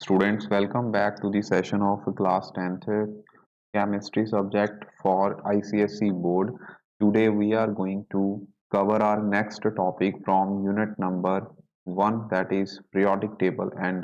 Students, welcome back to the session of class 10th chemistry subject for ICSE board. Today we are going to cover our next topic from unit number 1, that is periodic table and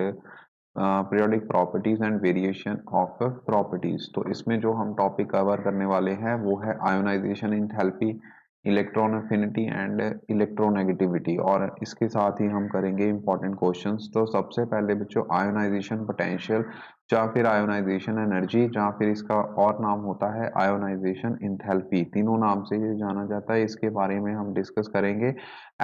periodic properties and variation of properties. तो इसमें जो हम topic cover करने वाले हैं वो है ionisation enthalpy, electron affinity and electronegativity, और इसके साथ ही हम करेंगे इंपॉर्टेंट क्वेश्चंस। तो सबसे पहले बच्चों आयोनाइजेशन पोटेंशियल या फिर आयोनाइजेशन एनर्जी या फिर इसका और नाम होता है आयोनाइजेशन एंथैल्पी, तीनों नाम से ये जाना जाता है। इसके बारे में हम डिस्कस करेंगे।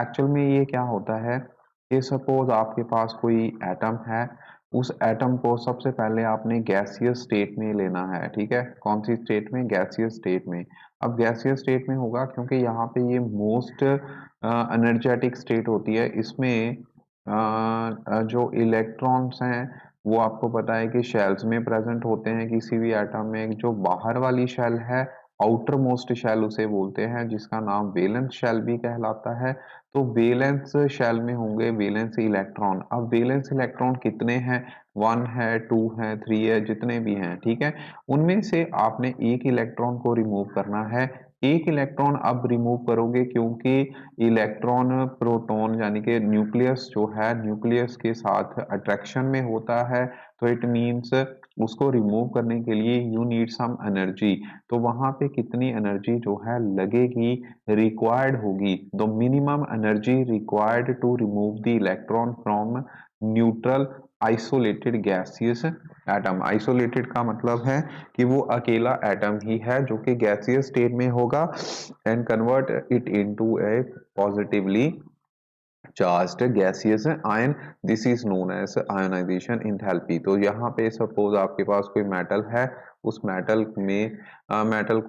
एक्चुअल में ये क्या होता है कि सपोज आपके पास कोई एटम है, उस एटम को सबसे पहले आपने गैसियस स्टेट में लेना है। ठीक है, कौन सी स्टेट में? गैसियस स्टेट में। अब गैसियस स्टेट में होगा क्योंकि यहाँ पे ये मोस्ट एनर्जेटिक स्टेट होती है। इसमें जो इलेक्ट्रॉन्स हैं वो आपको पता है कि शेल्स में प्रेजेंट होते हैं। किसी भी एटम में जो बाहर वाली शेल है, आउटर मोस्ट शेल उसे बोलते हैं, जिसका नाम वैलेंस शेल भी कहलाता है। तो वैलेंस शेल में होंगे वैलेंस इलेक्ट्रॉन। अब वैलेंस इलेक्ट्रॉन कितने हैं? 1 है, 2 है, 3 है, जितने भी हैं। ठीक है, उनमें से आपने एक इलेक्ट्रॉन को रिमूव करना है। एक इलेक्ट्रॉन अब रिमूव करोगे क्योंकि इलेक्ट्रॉन प्रोटॉन यानी कि न्यूक्लियस जो है, न्यूक्लियस के साथ अट्रैक्शन में होता है। तो इट मीन्स उसको रिमूव करने के लिए यू नीड सम एनर्जी। तो वहां पे कितनी एनर्जी जो है लगेगी, रिक्वायर्ड होगी। The minimum energy required to remove the electron from neutral isolated gaseous atom. Isolated का मतलब है कि वो अकेला एटम ही है जो कि गैसियस स्टेट में होगा, and convert it into a positively charged gaseous ion. This is known as ionisation enthalpy. तो यहाँ पे सपोज आपके पास कोई मेटल है, उस मेटल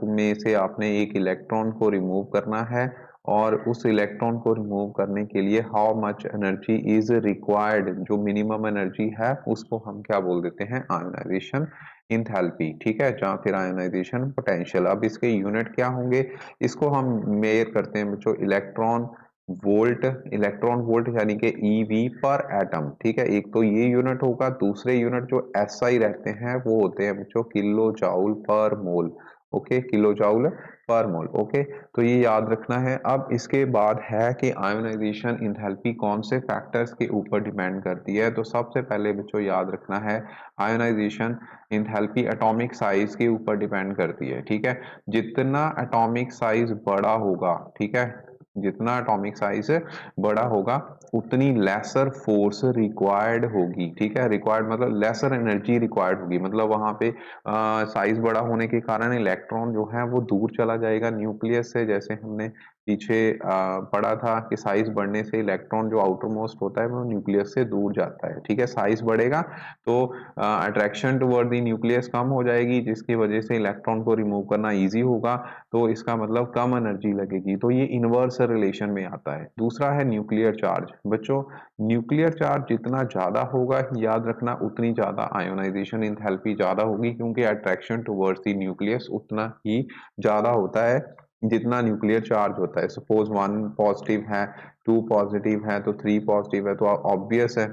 में से आपने एक इलेक्ट्रॉन को रिमूव करना है, और उस इलेक्ट्रॉन को रिमूव करने के लिए how much energy is required, जो मिनिमम एनर्जी है उसको हम क्या बोल देते हैं? Ionisation enthalpy. ठीक है, जहाँ फिर आयोनाइजेशन पोटेंशियल। अब इसके यूनिट क्या होंगे, इसको हम मेजर करते हैं बच्चों इलेक्ट्रॉन वोल्ट यानी कि ईवी पर एटम। ठीक है, एक तो ये यूनिट होगा। दूसरे यूनिट जो एसआई रहते हैं वो होते हैं बच्चों किलो जाउल पर मोल। ओके, किलो जाउल पर मोल। ओके, तो ये याद रखना है। अब इसके बाद है कि आयोनाइजेशन इंथैल्पी कौन से फैक्टर्स के ऊपर डिपेंड करती है। तो सबसे पहले बच्चों याद रखना है आयोनाइजेशन इंथैल्पी एटॉमिक साइज के ऊपर डिपेंड करती है। ठीक है, जितना एटॉमिक साइज बड़ा होगा, ठीक है, जितना एटॉमिक साइज बड़ा होगा उतनी लेसर फोर्स रिक्वायर्ड होगी। ठीक है, रिक्वायर्ड मतलब लेसर एनर्जी रिक्वायर्ड होगी। मतलब वहां पे साइज बड़ा होने के कारण इलेक्ट्रॉन जो है वो दूर चला जाएगा न्यूक्लियस से। जैसे हमने पीछे पढ़ा था कि साइज बढ़ने से इलेक्ट्रॉन जो आउटर मोस्ट होता है वो न्यूक्लियस से दूर जाता है। ठीक है, साइज बढ़ेगा तो अट्रैक्शन टुवर्ड द न्यूक्लियस कम हो जाएगी, जिसकी वजह से इलेक्ट्रॉन को रिमूव करना इजी होगा। तो इसका मतलब कम एनर्जी लगेगी। तो ये इनवर्स रिलेशन में आता है। दूसरा है न्यूक्लियर चार्ज। बच्चों, न्यूक्लियर चार्ज जितना ज्यादा होगा, याद रखना, उतनी ज्यादा आयोनाइजेशन इंथैल्पी ज्यादा होगी, क्योंकि अट्रैक्शन टुवर्ड्स द न्यूक्लियस उतना ही ज्यादा होता है जितना न्यूक्लियर चार्ज होता है। सपोज 1 पॉजिटिव है, 2 पॉजिटिव है, तो 3 पॉजिटिव है, तो ऑब्वियस है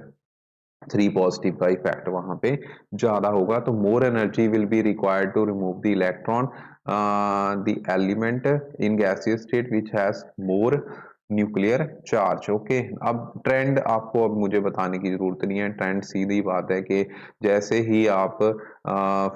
3 पॉजिटिव का इफेक्ट वहां पे ज्यादा होगा। तो more energy will be required to remove the electron the element in gaseous state which has more nuclear charge. Okay, अब ट्रेंड आपको अब मुझे बताने की जरूरत नहीं है। ट्रेंड सीधी बात है कि जैसे ही आप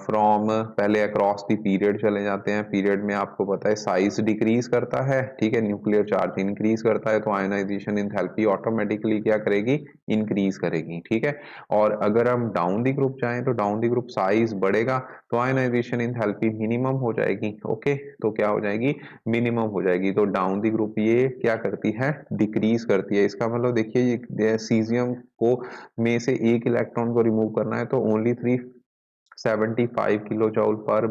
फ्रॉम पहले अक्रॉस द पीरियड चले जाते हैं, पीरियड में आपको पता है साइज डिक्रीज करता है। ठीक है, न्यूक्लियर चार्ज इंक्रीज करता है, तो आयोनाइजेशन एंथैल्पी ऑटोमेटिकली क्या करेगी? इंक्रीज करेगी। ठीक है, और अगर हम डाउन दी ग्रुप जाएं तो डाउन दी ग्रुप साइज बढ़ेगा तो आयोनाइजेशन एंथैल्पी मिनिमम हो जाएगी। ओके, तो क्या हो जाएगी? मिनिमम हो जाएगी। तो डाउन दी ग्रुप ये क्या करती है? डिक्रीज करती है। इसका मतलब देखिए, ये सीजियम को में से एक इलेक्ट्रॉन को रिमूव करना है तो ओनली 375 किलो जूल पर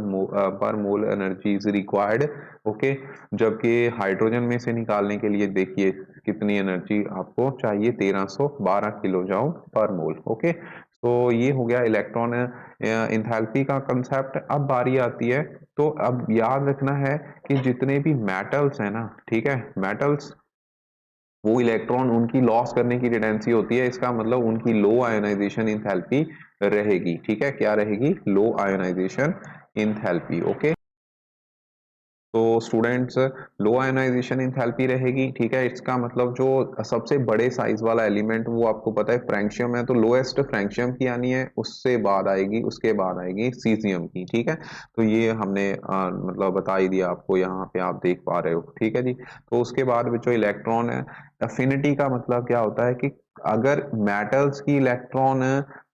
मोल एनर्जी इज रिक्वायर्ड। ओके, जबकि हाइड्रोजन में से निकालने के लिए देखिए कितनी एनर्जी आपको चाहिए, 1312 किलो जूल पर मोल। ओके, तो ये हो गया इलेक्ट्रॉन इंथैल्पी का कंसेप्ट। अब बारी आती है, तो अब याद रखना है कि जितने भी मेटल्स हैं ना, ठीक है, मेटल्स वो इलेक्ट्रॉन उनकी लॉस करने की टेंडेंसी होती है, इसका मतलब उनकी लो आयोनाइजेशन इंथैल्पी रहेगी। ठीक है, क्या रहेगी? Low ionization enthalpy. ओके, तो स्टूडेंट्स लो आयोनाइजेशन इंथैल्पी रहेगी। ठीक है, इसका मतलब जो सबसे बड़े साइज वाला एलिमेंट वो आपको पता है फ्रैंक्शियम है, तो लोएस्ट फ्रैंक्शियम की आनी है, उससे बाद आएगी, उसके बाद आएगी सीजियम की। ठीक है, तो ये हमने मतलब बता ही दिया आपको, यहाँ पे आप देख पा रहे हो। ठीक है जी, तो उसके बाद जो इलेक्ट्रॉन है, अफिनिटी का मतलब क्या होता है कि अगर मेटल्स की इलेक्ट्रॉन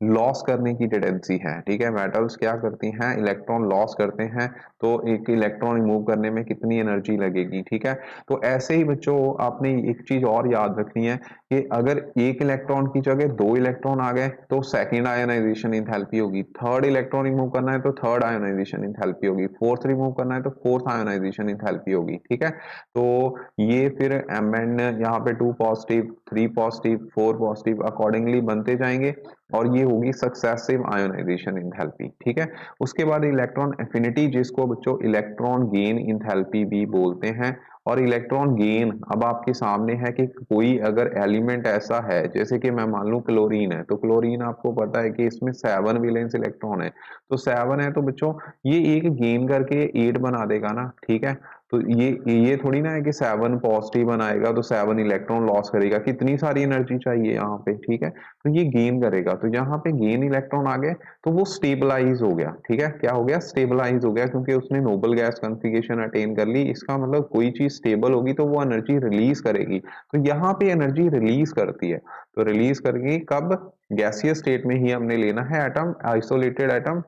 लॉस करने की टेंडेंसी है, ठीक है, मेटल्स क्या करती हैं, इलेक्ट्रॉन लॉस करते हैं, तो एक इलेक्ट्रॉन रिमूव करने में कितनी एनर्जी लगेगी। ठीक है, तो ऐसे ही बच्चों आपने एक चीज और याद रखनी है कि अगर एक इलेक्ट्रॉन की जगह दो इलेक्ट्रॉन आ गए तो सेकंड आयोनाइजेशन इंथैल्पी होगी, थर्ड इलेक्ट्रॉन रिमूव करना है तो थर्ड आयोनाइजेशन इंथैल्पी होगी, फोर्थ रिमूव करना है तो फोर्थ आयोनाइजेशन इंथैल्पी होगी। ठीक है, तो ये फिर एम एन यहाँ पे 2 पॉजिटिव, 3 पॉजिटिव, 4 पॉजिटिव अकॉर्डिंगली बनते जाएंगे, और ये होगी सक्सेसिव आयोनाइजेशन इंथैल्पी। ठीक है, उसके बाद इलेक्ट्रॉन एफिनिटी, जिसको बच्चों इलेक्ट्रॉन गेन इंथैल्पी भी बोलते हैं। और इलेक्ट्रॉन गेन अब आपके सामने है कि कोई अगर एलिमेंट ऐसा है, जैसे कि मैं मान लूं क्लोरीन है, तो क्लोरीन आपको पता है कि इसमें 7 वैलेंस इलेक्ट्रॉन है, तो 7 है, तो बच्चों ये एक गेन करके 8 बना देगा ना। ठीक है, तो ये थोड़ी ना है कि 7 पॉजिटिव बनाएगा तो 7 इलेक्ट्रॉन लॉस करेगा, कितनी सारी एनर्जी चाहिए यहाँ पे। ठीक है, तो ये गेन करेगा, तो यहाँ पे गेन इलेक्ट्रॉन आ गए तो वो स्टेबलाइज हो गया। ठीक है, क्या हो गया? स्टेबलाइज हो गया, क्योंकि उसने नोबल गैस कॉन्फ़िगरेशन अटेन कर ली। इसका मतलब कोई चीज स्टेबल होगी तो वो एनर्जी रिलीज करेगी, तो यहाँ पे एनर्जी रिलीज करती है, तो रिलीज करेगी कब? गैसियस स्टेट में ही हमने लेना है एटम, आइसोलेटेड एटम,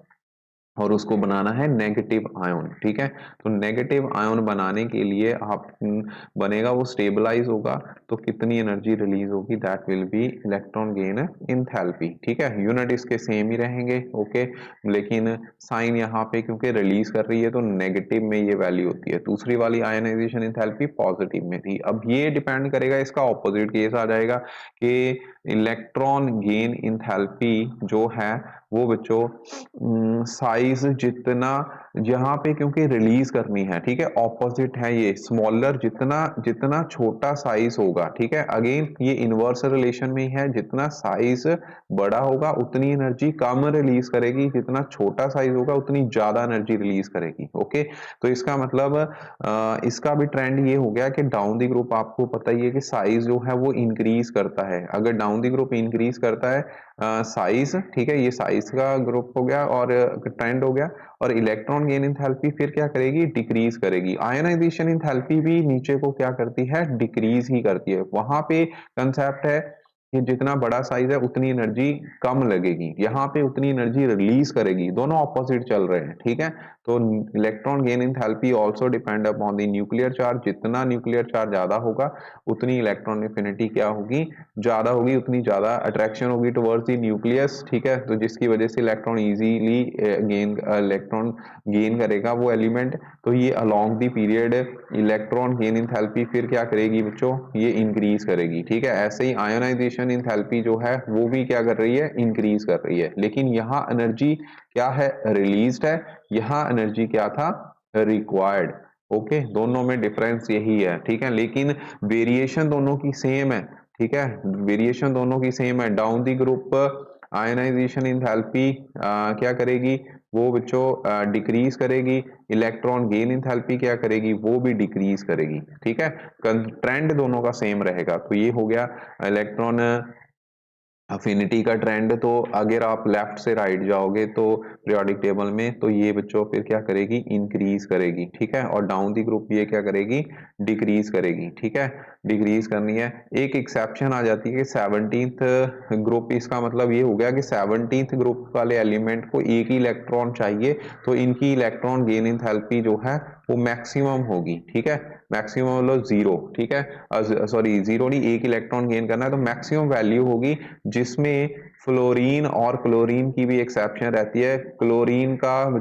और उसको बनाना है नेगेटिव आयन। ठीक है, तो नेगेटिव आयन बनाने के लिए आप बनेगा, वो स्टेबलाइज होगा, तो कितनी एनर्जी रिलीज होगी? That will be electron gain enthalpy. ठीक है, यूनिट इसके सेम ही रहेंगे। ओके, लेकिन साइन यहाँ पे क्योंकि रिलीज कर रही है तो नेगेटिव में ये वैल्यू होती है, दूसरी वाली आयनाइजेशन इंथैल्पी पॉजिटिव में थी। अब ये डिपेंड करेगा, इसका ऑपोजिट केस आ जाएगा कि इलेक्ट्रॉन गेन इंथैल्पी जो है वो बच्चों साइज जितना यहाँ पे क्योंकि रिलीज करनी है, ठीक है, ऑपोजिट है ये, स्मॉलर जितना जितना छोटा साइज होगा। ठीक है, अगेन ये इनवर्स रिलेशन में ही है, जितना साइज बड़ा होगा उतनी एनर्जी कम रिलीज करेगी, जितना छोटा साइज होगा उतनी ज्यादा एनर्जी रिलीज करेगी। ओके, तो इसका मतलब इसका भी ट्रेंड ये हो गया कि डाउन दी ग्रुप आपको पता ही है कि साइज जो है वो इंक्रीज करता है, अगर डाउन दी ग्रुप इंक्रीज करता है साइज, ठीक है, ये साइज का ग्रुप हो गया और ट्रेंड हो गया, और इलेक्ट्रॉन गेन इंथैल्पी फिर क्या करेगी? डिक्रीज करेगी। आयनाइजेशन इंथैल्पी भी नीचे को क्या करती है? डिक्रीज ही करती है। वहां पे कंसेप्ट है कि जितना बड़ा साइज है उतनी एनर्जी कम लगेगी, यहाँ पे उतनी एनर्जी रिलीज करेगी, दोनों ऑपोजिट चल रहे हैं। ठीक है, तो electron gain enthalpy also depend upon the nuclear charge, जितना न्यूक्लियर चार्ज ज्यादा होगा उतनी इलेक्ट्रॉन एफिनिटी क्या होगी? ज्यादा होगी, उतनी ज्यादा अट्रैक्शन होगी टुवर्ड्स द न्यूक्लियस। ठीक है, तो जिसकी वजह से इलेक्ट्रॉन इजीली इलेक्ट्रॉन गेन करेगा वो एलिमेंट, तो ये along the period electron gain enthalpy फिर क्या करेगी बच्चों? ये इंक्रीज करेगी। ठीक है, ऐसे ही आयोनाइजेशन इंथैल्पी जो है वो भी क्या कर रही है? इंक्रीज कर रही है, लेकिन यहाँ एनर्जी क्या है? रिलीज्ड है, यहाँ एनर्जी क्या था? रिक्वायर्ड। ओके, दोनों में डिफरेंस यही है। ठीक है, लेकिन वेरिएशन दोनों की सेम है। ठीक है, वेरिएशन दोनों की सेम है। Down the group ionisation enthalpy क्या करेगी? वो बच्चों डिक्रीज करेगी, इलेक्ट्रॉन गेन इंथैल्पी क्या करेगी? वो भी डिक्रीज करेगी। ठीक है, ट्रेंड दोनों का सेम रहेगा, तो ये हो गया इलेक्ट्रॉन अफिनिटी का ट्रेंड। तो अगर आप लेफ्ट से राइट जाओगे तो पीरियोडिक टेबल में, तो ये बच्चों फिर क्या करेगी? इंक्रीज करेगी। ठीक है, और डाउन दी ग्रुप ये क्या करेगी? डिक्रीज करेगी। ठीक है, डिक्रीज करनी है। एक एक्सेप्शन आ जाती है कि 17th ग्रुप, इसका मतलब ये हो गया कि 17th ग्रुप वाले एलिमेंट को एक ही इलेक्ट्रॉन चाहिए, तो इनकी इलेक्ट्रॉन गेन इंथैल्पी जो है वो मैक्सिमम होगी। ठीक है, मैक्सिमम मतलब जीरो। ठीक है, सॉरी जीरो नहीं, एक इलेक्ट्रॉन गेन करना है तो मैक्सिमम वैल्यू होगी, जिसमें फ्लोरीन और क्लोरीन की भी एक्सेप्शन रहती है। क्लोरीन का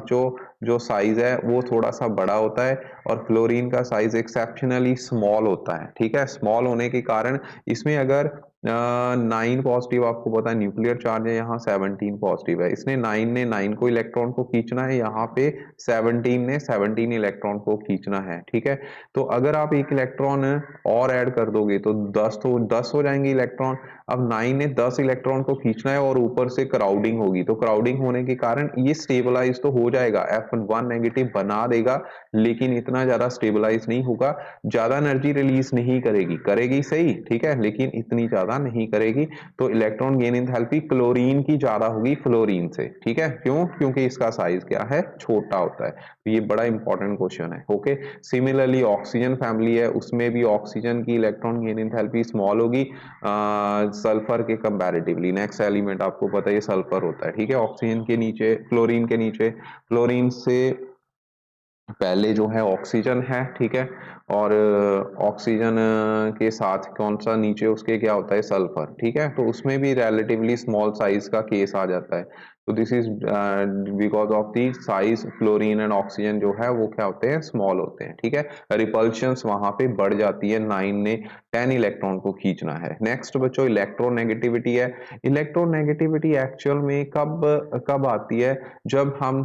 जो साइज है वो थोड़ा सा बड़ा होता है, और फ्लोरीन का साइज एक्सेप्शनली स्मॉल होता है। ठीक है, स्मॉल होने के कारण इसमें अगर 9 पॉजिटिव आपको पता है न्यूक्लियर चार्ज है, यहाँ 17 पॉजिटिव है। इसने 9 ने 9 को इलेक्ट्रॉन को खींचना है, यहाँ पे 17 ने 17 इलेक्ट्रॉन को खींचना है, ठीक है। तो अगर आप एक इलेक्ट्रॉन और ऐड कर दोगे तो 10 हो जाएंगे इलेक्ट्रॉन। अब 9 ने 10 इलेक्ट्रॉन को खींचना है और ऊपर से क्राउडिंग होगी, तो क्राउडिंग होने के कारण ये स्टेबलाइज तो हो जाएगा, F1 नेगेटिव बना देगा, लेकिन इतना ज्यादा स्टेबलाइज नहीं होगा, ज्यादा एनर्जी रिलीज नहीं करेगी, करेगी सही, ठीक है, लेकिन इतनी ज्यादा नहीं करेगी। तो इलेक्ट्रॉन गेन एंथैल्पी क्लोरीन की ज्यादा होगी फ्लोरीन से, ठीक है। क्यों? क्योंकि इसका साइज क्या है, छोटा होता है। तो ये बड़ा इंपॉर्टेंट क्वेश्चन है, ओके। सिमिलरली ऑक्सीजन फैमिली है, उसमें भी ऑक्सीजन की इलेक्ट्रॉन गेन एंथैल्पी स्मॉल होगी सल्फर के कंपैरेटिवली। नेक्स्ट एलिमेंट आपको पता है ये सल्फर होता है, ठीक है। ऑक्सीजन के नीचे, फ्लोरीन के नीचे, फ्लोरीन से पहले जो है ऑक्सीजन है, ठीक है, और ऑक्सीजन के साथ कौन सा नीचे उसके क्या होता है, सल्फर, ठीक है। तो उसमें भी रिलेटिवली स्मॉल साइज का केस आ जाता है। तो this is because of the size, fluorine and oxygen जो है वो क्या होते हैं, स्मॉल होते हैं, ठीक है। रिपल्शंस वहां पे बढ़ जाती है, 9 ने 10 इलेक्ट्रॉन को खींचना है। नेक्स्ट बच्चों इलेक्ट्रोनेगेटिविटी है। इलेक्ट्रोनेगेटिविटी एक्चुअल में कब कब आती है, जब हम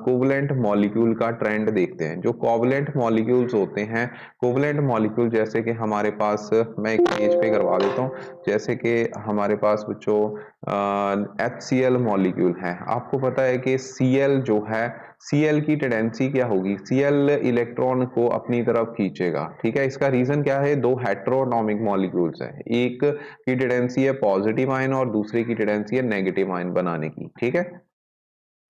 कोवलेंट मॉलिक्यूल का ट्रेंड देखते हैं। जो कोवलेंट मॉलिक्यूल्स होते हैं, कोवलेंट मॉलिक्यूल जैसे कि हमारे पास, मैं एक पेज पे करवा देता हूँ, जैसे कि हमारे पास बच्चों HCl मॉलिक्यूल है। आपको पता है कि Cl जो है, Cl की टेंडेंसी क्या होगी, Cl इलेक्ट्रॉन को अपनी तरफ खींचेगा, ठीक है। इसका रीजन क्या है, दो हेटेरोटॉमिक मॉलिक्यूल्स है, एक की टेंडेंसी है पॉजिटिव आयन और दूसरे की टेंडेंसी है नेगेटिव आयन बनाने की, ठीक है,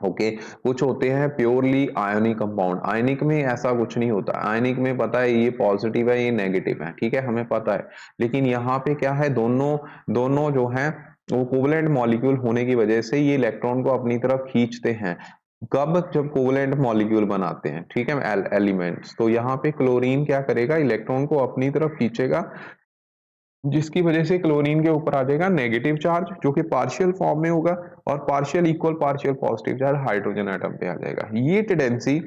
ओके। कुछ होते हैं प्योरली आयनिक कंपाउंड, आयनिक में ऐसा कुछ नहीं होता, आयनिक में पता है ये पॉजिटिव है ये नेगेटिव है, ठीक है, हमें पता है। लेकिन यहाँ पे क्या है, दोनों दोनों जो है वो कोवलेंट मॉलिक्यूल होने की वजह से ये इलेक्ट्रॉन को अपनी तरफ खींचते हैं। कब? जब कोवलेंट मॉलिक्यूल बनाते हैं, ठीक है, एलिमेंट्स। तो यहाँ पे क्लोरीन क्या करेगा, इलेक्ट्रॉन को अपनी तरफ खींचेगा, जिसकी वजह से क्लोरीन के ऊपर आ जाएगा नेगेटिव चार्ज, जो कि पार्शियल फॉर्म में होगा, और partial equal partial positive charge hydrogen atom पे आ जाएगा। ये टेंडेंसी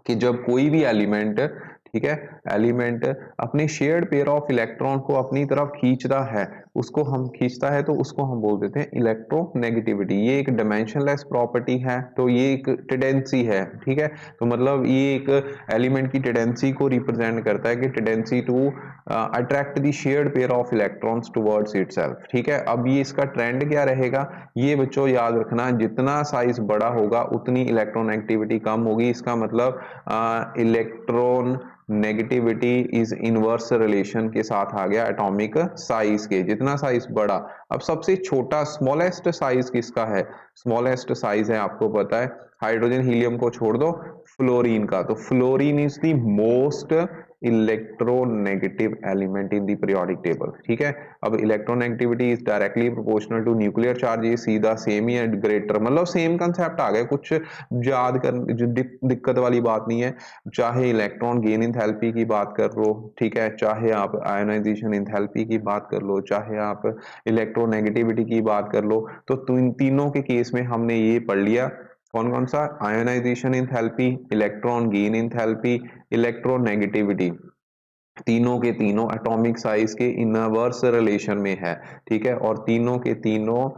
कि जब कोई भी एलिमेंट, ठीक है, एलिमेंट अपने शेयर्ड पेयर ऑफ इलेक्ट्रॉन को अपनी तरफ खींचता है, उसको हम खींचता है तो उसको हम बोल देते हैं इलेक्ट्रोनेगेटिविटी। ये एक डायमेंशनलेस प्रॉपर्टी है, तो ये एक टेंडेंसी है, ठीक है। तो मतलब ये एक एलिमेंट की टेंडेंसी को रिप्रेजेंट करता है कि tendency to attract the shared pair of electrons towards itself, ठीक है। अब ये इसका ट्रेंड क्या रहेगा, ये बच्चों याद रखना, जितना साइज बड़ा होगा उतनी इलेक्ट्रोनेगेटिविटी कम होगी। इसका मतलब electron negativity is inverse relation के साथ आ गया एटॉमिक साइज के, जितना साइज बड़ा। अब सबसे छोटा स्मॉलेस्ट साइज किसका है, स्मॉलेस्ट साइज है आपको पता है, हाइड्रोजन हीलियम को छोड़ दो, फ्लोरीन का। तो fluorine is the most electronegative element in the periodic table, ठीक है। अब electronegativity is directly proportional to nuclear charge, ये सीधा सेम ही है, ग्रेटर मतलब सेम कंसेप्ट आ गया, कुछ याद कर जो दिक्कत वाली बात नहीं है। चाहे इलेक्ट्रॉन गेन एंथैल्पी की बात कर लो, ठीक है, चाहे आप आयोनाइजेशन एंथैल्पी की बात कर लो, चाहे आप इलेक्ट्रोनेगेटिविटी की बात कर लो, तो तीनों के केस में हमने ये पढ़ लिया, कौन कौन सा, ionisation enthalpy, electron gain enthalpy, electronegativity, तीनों के तीनों एटॉमिक साइज के इनवर्स रिलेशन में है, ठीक है, और तीनों के तीनों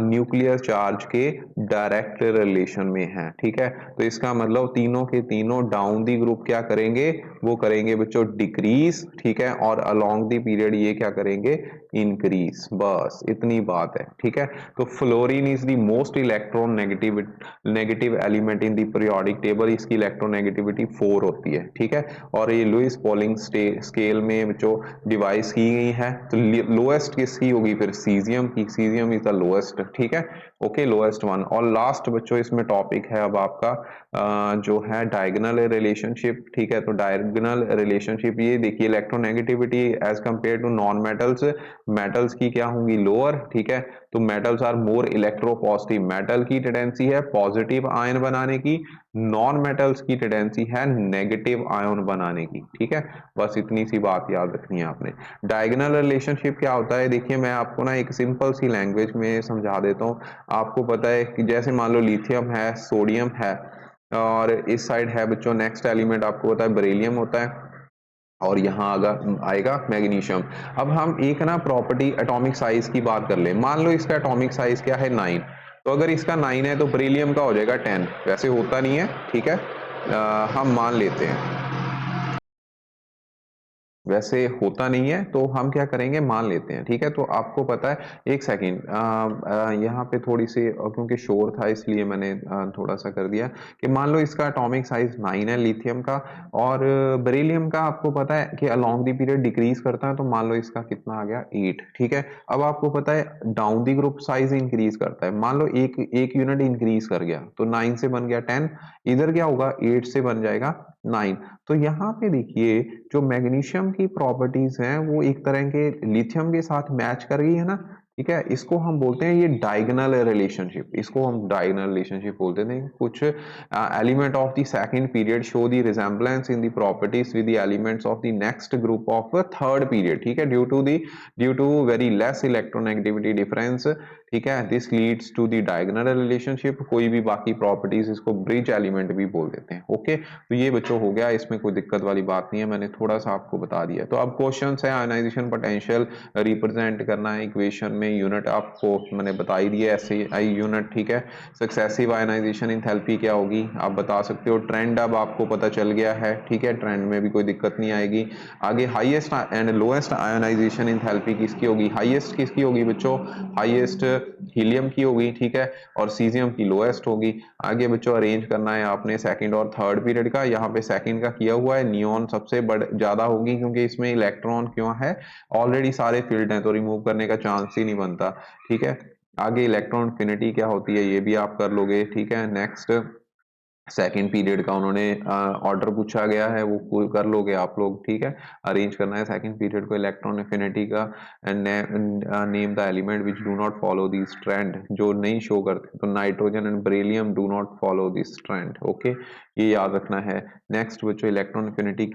न्यूक्लियर चार्ज के डायरेक्ट रिलेशन में है, ठीक है। तो इसका मतलब तीनों के तीनों डाउन दी ग्रुप क्या करेंगे, वो करेंगे बच्चों डिक्रीज, ठीक है, और अलोंग दी पीरियड ये क्या करेंगे, इंक्रीज, बस इतनी बात है, ठीक है। तो fluorine is the most electron negative element in the periodic table, इसकी इलेक्ट्रोनेगेटिविटी 4 होती है, ठीक है। और ये लुईस पॉलिंग स्केल में जो डिवाइस की गई है, तो लोएस्ट किसकी होगी फिर, सीजियम की, सीजियम इज द लोएस्ट, ठीक है, ओके, लोएस्ट वन। और लास्ट बच्चों इसमें टॉपिक है अब आपका जो है डायगोनल रिलेशनशिप, ठीक है। तो डायगोनल रिलेशनशिप ये देखिए, electronegativity as compare to non metals, metals की क्या होंगी, लोअर, ठीक है। तो metals are more electropositive, metal की टेंडेंसी है पॉजिटिव आयन बनाने की, नॉन मेटल्स की टेंडेंसी है नेगेटिव आयन बनाने की, ठीक है। बस इतनी सी बात याद रखनी है आपने। डायगोनल रिलेशनशिप क्या होता है, देखिए मैं आपको ना एक सिंपल सी लैंग्वेज में समझा देता हूँ। आपको पता है कि जैसे मान लो लिथियम है, सोडियम है, और इस साइड है बच्चों नेक्स्ट एलिमेंट आपको पता है बेरिलियम होता है, और यहाँ आएगा मैग्नीशियम। अब हम एक ना प्रॉपर्टी एटॉमिक साइज की बात कर ले, मान लो इसका एटॉमिक साइज क्या है 9, तो अगर इसका 9 है तो बेरिलियम का हो जाएगा 10, वैसे होता नहीं है, ठीक है, हम मान लेते हैं, वैसे होता नहीं है तो हम क्या करेंगे, मान लेते हैं, ठीक है। तो आपको पता है, एक सेकेंड, यहाँ पे थोड़ी सी क्योंकि शोर था इसलिए मैंने थोड़ा सा कर दिया कि मान लो इसका एटॉमिक साइज 9 है लिथियम का, और बेरिलियम का आपको पता है कि अलोंग द पीरियड डिक्रीज करता है, तो मान लो इसका कितना आ गया 8, ठीक है। अब आपको पता है down the group size increase करता है, मान लो एक एक यूनिट इंक्रीज कर गया तो 9 से बन गया 10, इधर क्या होगा 8 से बन जाएगा 9। तो यहाँ पे देखिए जो मैग्नीशियम की प्रॉपर्टीज हैं वो एक तरह के लिथियम के साथ मैच कर गई है ना, ठीक है। इसको हम बोलते हैं ये डायगोनल रिलेशनशिप, इसको हम डायगोनल रिलेशनशिप बोलते हैं। कुछ element of the second period show the resemblance in the properties with the elements of the next group of third period, ठीक है, due to very less electronegativity difference, ठीक है, this leads to the diagonal relationship. कोई भी बाकी properties इसको bridge element भी बोल देते हैं, ओके। तो ये बच्चों हो गया, इसमें कोई दिक्कत वाली बात नहीं है, मैंने थोड़ा सा आपको बता दिया। तो अब क्वेश्चन है आयनाइजेशन पोटेंशियल रिप्रेजेंट करना है इक्वेशन में, यूनिट आपको मैंने बता ही दिया, ऐसे आई यूनिट, ठीक है। सक्सेसिव आयनाइजेशन एंथैल्पी क्या होगी आप बता सकते हो, ट्रेंड अब आपको पता चल गया है, ठीक है, ट्रेंड में भी कोई दिक्कत नहीं आएगी। आगे highest and lowest ionisation enthalpy किसकी होगी, हाईएस्ट किसकी होगी बच्चों, हाईएस्ट हीलियम की होगी, ठीक है, और सीजियम की लोएस्ट होगी। आगे बच्चों अरेंज करना है आपने सेकंड और थर्ड पीरियड का, यहाँ पे सेकंड का किया हुआ है, नियॉन सबसे ज्यादा होगी क्योंकि इसमें इलेक्ट्रॉन क्यों है, ऑलरेडी सारे फील्ड हैं तो रिमूव करने का चांस ही नहीं बनता, ठीक है। आगे इलेक्ट्रॉन एफिनिटी क्या होती है ये भी आप कर लोगे, ठीक है। नेक्स्ट सेकंड पीरियड का उन्होंने ऑर्डर पूछा गया है वो कर लोगे आप लोग, ठीक है। अरेंज करना है सेकंड पीरियड को इलेक्ट्रॉन एफिनिटी का, and name the element which do not follow this trend, जो नहीं शो करते, तो nitrogen and beryllium do not follow this trend, okay, ये याद रखना है। नेक्स्ट बच्चों इलेक्ट्रॉन एफिनिटी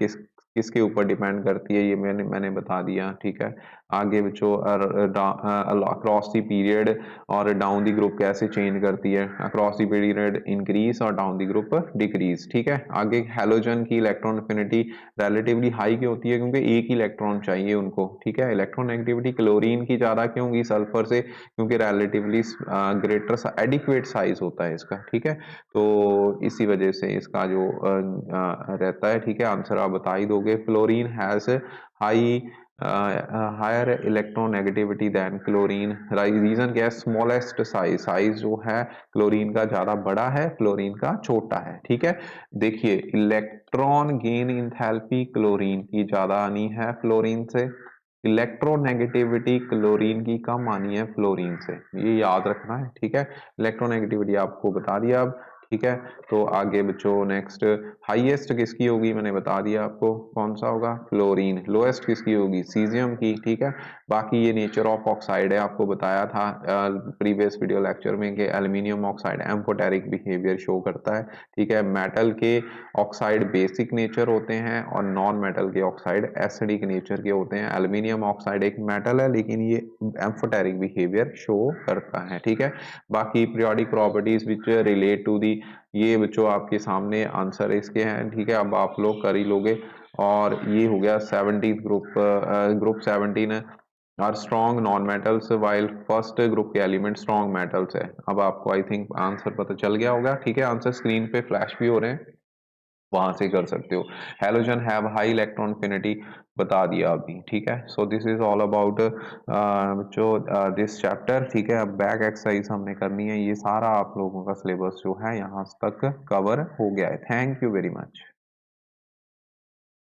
किसके ऊपर डिपेंड करती है ये मैंने बता दिया, ठीक है। आगे बच्चों अक्रॉस द पीरियड और डाउन द ग्रुप कैसे चेंज करती है, अक्रॉस द पीरियड इंक्रीज और डाउन द ग्रुप डिक्रीज, ठीक है। आगे हैलोजन की इलेक्ट्रॉन एफिनिटी रिलेटिवली हाई क्यों होती है, क्योंकि एक इलेक्ट्रॉन चाहिए उनको, ठीक है। इलेक्ट्रॉन नेगेटिविटी क्लोरीन की ज्यादा क्यों होगी सल्फर से, क्योंकि रिलेटिवली ग्रेटर एडिक्वेट साइज होता है इसका, ठीक है। तो इसी वजह से इसका जो रहता है, ठीक है, आंसर आप बता ही दोगे। Fluorine has high higher electronegativity than chlorine, reason क्या है, स्मॉलेस्ट साइज, साइज जो है क्लोरीन का ज्यादा बड़ा है, फ्लोरीन का छोटा है, ठीक है। देखिए इलेक्ट्रॉन गेन इंथैल्पी क्लोरीन की ज्यादा आनी है फ्लोरीन से, इलेक्ट्रोनेगेटिविटी क्लोरीन की कम आनी है फ्लोरीन से, ये याद रखना है, ठीक है। इलेक्ट्रोनेगेटिविटी आपको बता दिया अब, ठीक है। तो आगे बच्चों नेक्स्ट हाईएस्ट किसकी होगी मैंने बता दिया आपको, कौन सा होगा, फ्लोरीन। लोएस्ट किसकी होगी, सीजियम की, ठीक है। बाकी ये नेचर ऑफ ऑक्साइड है, आपको बताया था प्रीवियस वीडियो लेक्चर में कि aluminium oxide amphoteric behaviour show करता है, ठीक है। मेटल के ऑक्साइड बेसिक नेचर होते हैं और नॉन मेटल के ऑक्साइड एसिडिक नेचर के होते हैं। एल्यूमिनियम ऑक्साइड एक मेटल है लेकिन ये एम्फोटेरिक बिहेवियर शो करता है, ठीक है। बाकी periodic properties which relate to the, ये बच्चों आपके सामने आंसर इसके हैं, ठीक है, अब आप लोग कर ही लोगे। और ये हो गया 17 group 17 are strong non metals while first group के एलिमेंट स्ट्रॉन्ग मेटल्स है। अब आपको आई थिंक आंसर पता चल गया होगा, ठीक है। आंसर स्क्रीन पे फ्लैश भी हो रहे हैं, वहां से कर सकते हो। Halogen have high electron affinity बता दिया अभी, ठीक है। So this is all about जो दिस चैप्टर, ठीक है। अब बैक एक्सरसाइज हमने करनी है, ये सारा आप लोगों का सिलेबस जो है यहाँ तक कवर हो गया है। Thank you very much.